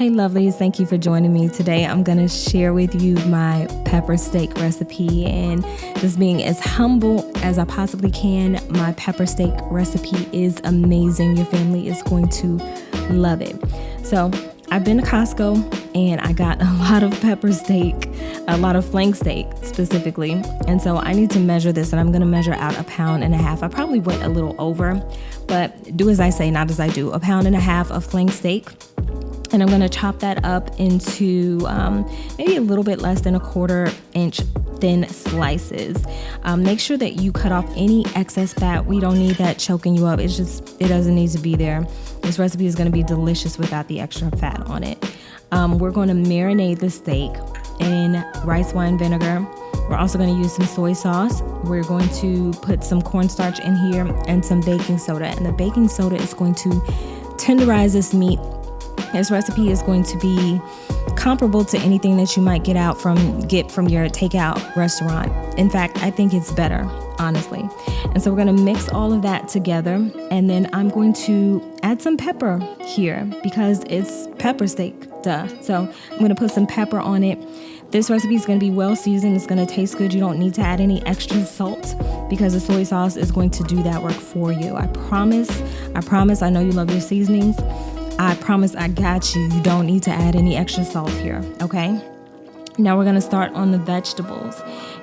Hey lovelies, thank you for joining me today. I'm going to share with you my pepper steak recipe, and just being as humble as I possibly can, my pepper steak recipe is amazing. Your family is going to love it. So I've been to Costco and I got a lot of pepper steak, a lot of flank steak specifically. And so I need to measure this, and I'm going to measure out 1.5 pounds. I probably went a little over, but do as I say, not as I do. 1.5 pounds of flank steak. And I'm going to chop that up into maybe a little bit less than 1/4 inch thin slices. Make sure that you cut off any excess fat. We don't need that choking you up. It doesn't need to be there. This recipe is going to be delicious without the extra fat on it. We're going to marinate the steak in rice wine vinegar. We're also going to use some soy sauce. We're going to put some cornstarch in here and some baking soda. And the baking soda is going to tenderize this meat. This recipe is going to be comparable to anything that you might get from your takeout restaurant. In fact, I think it's better, honestly. And so we're going to mix all of that together, and then I'm going to add some pepper here because it's pepper steak, duh. So I'm going to put some pepper on it. This recipe is going to be well seasoned. It's going to taste good. You don't need to add any extra salt because the soy sauce is going to do that work for you. I promise. I know you love your seasonings. I promise I got you. You don't need to add any extra salt here, okay? Now we're going to start on the vegetables.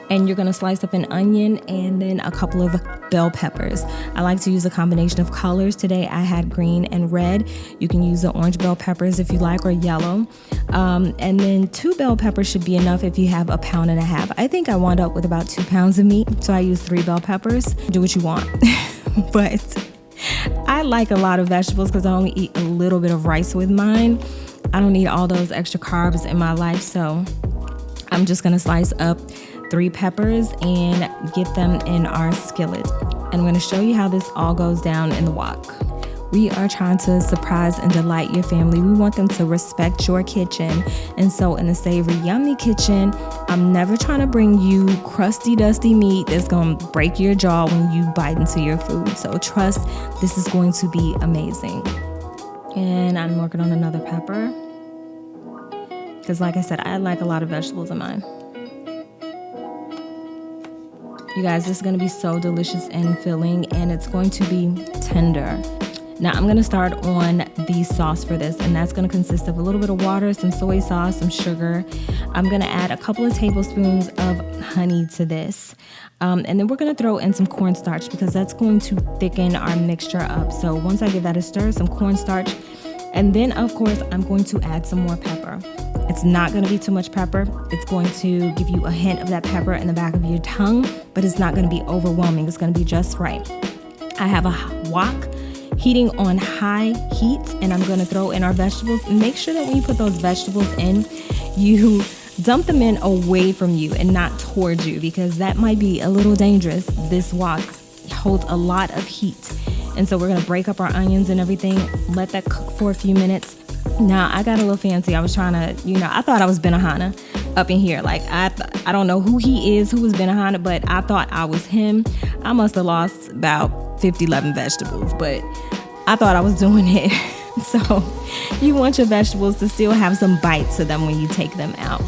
And you're going to slice up an onion and then a couple of bell peppers. I like to use a combination of colors. Today I had green and red. You can use the orange bell peppers if you like, or yellow. And then 2 bell peppers should be enough if you have 1.5 pounds. I think I wound up with about 2 pounds of meat, so I used 3 bell peppers. Do what you want. But I like a lot of vegetables because I only eat a little bit of rice with mine. I don't need all those extra carbs in my life, so I'm just going to slice up 3 peppers and get them in our skillet. And I'm going to show you how this all goes down in the wok. We are trying to surprise and delight your family. We want them to respect your kitchen. And so in a savory, yummy kitchen, I'm never trying to bring you crusty, dusty meat that's going to break your jaw when you bite into your food. So trust, this is going to be amazing. And I'm working on another pepper because, like I said, I like a lot of vegetables in mine. You guys, this is going to be so delicious and filling, and it's going to be tender. Now I'm going to start on the sauce for this, and that's going to consist of a little bit of water, some soy sauce, some sugar. I'm going to add a couple of tablespoons of honey to this. And then we're going to throw in some cornstarch because that's going to thicken our mixture up. So once I give that a stir, some cornstarch, and then of course I'm going to add some more pepper. It's not going to be too much pepper. It's going to give you a hint of that pepper in the back of your tongue, but it's not going to be overwhelming. It's going to be just right. I have a wok heating on high heat, and I'm going to throw in our vegetables. Make sure that when you put those vegetables in, you dump them in away from you and not towards you, because that might be a little dangerous. This wok holds a lot of heat. And so we're going to break up our onions and everything, let that cook for a few minutes. Now, I got a little fancy. I was trying to, I thought I was Benihana up in here. Like, I don't know who he is, who was Benihana, but I thought I was him. I must have lost about 11 vegetables, but I thought I was doing it. So you want your vegetables to still have some bite to them when you take them out.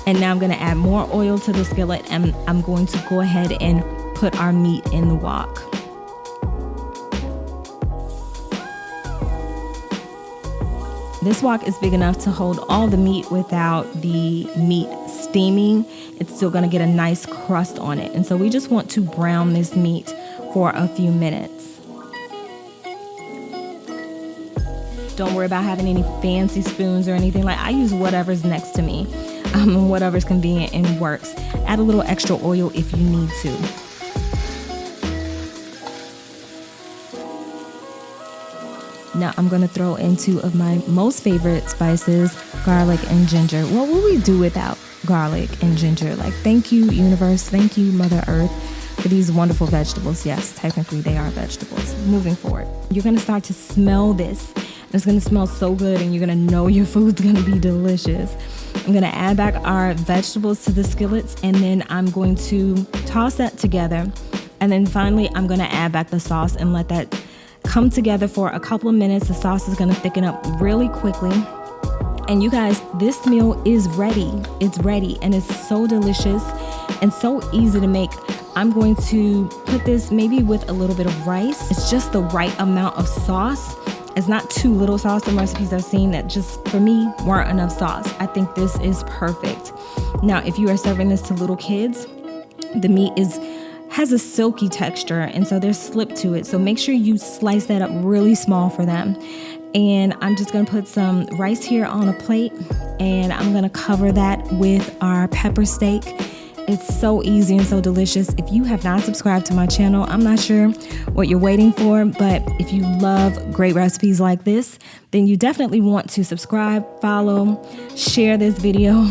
And now I'm going to add more oil to the skillet, and I'm going to go ahead and put our meat in the wok. This wok is big enough to hold all the meat without the meat steaming. It's still going to get a nice crust on it. And so we just want to brown this meat for a few minutes. Don't worry about having any fancy spoons or anything. Like, I use whatever's next to me, whatever's convenient and works. Add a little extra oil if you need to. Now I'm going to throw in 2 of my most favorite spices, garlic and ginger. What would we do without garlic and ginger? Like, thank you, universe. Thank you, Mother Earth, for these wonderful vegetables. Yes, technically they are vegetables. Moving forward, you're going to start to smell this. It's going to smell so good, and you're going to know your food's going to be delicious. I'm going to add back our vegetables to the skillets, and then I'm going to toss that together. And then finally, I'm going to add back the sauce and let that come together for a couple of minutes. The sauce is going to thicken up really quickly. And you guys, this meal is ready. It's ready and it's so delicious and so easy to make. I'm going to put this maybe with a little bit of rice. It's just the right amount of sauce. It's not too little sauce. Some recipes I've seen that just, for me, weren't enough sauce. I think this is perfect. Now, if you are serving this to little kids, the meat has a silky texture, and so there's slip to it. So make sure you slice that up really small for them. And I'm just gonna put some rice here on a plate, and I'm gonna cover that with our pepper steak. It's so easy and so delicious. If you have not subscribed to my channel, I'm not sure what you're waiting for, but if you love great recipes like this, then you definitely want to subscribe, follow, share this video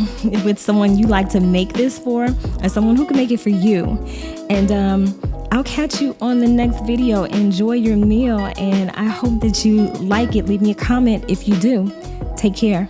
with someone you like to make this for, or someone who can make it for you. And I'll catch you on the next video. Enjoy your meal, and I hope that you like it. Leave me a comment if you do. Take care.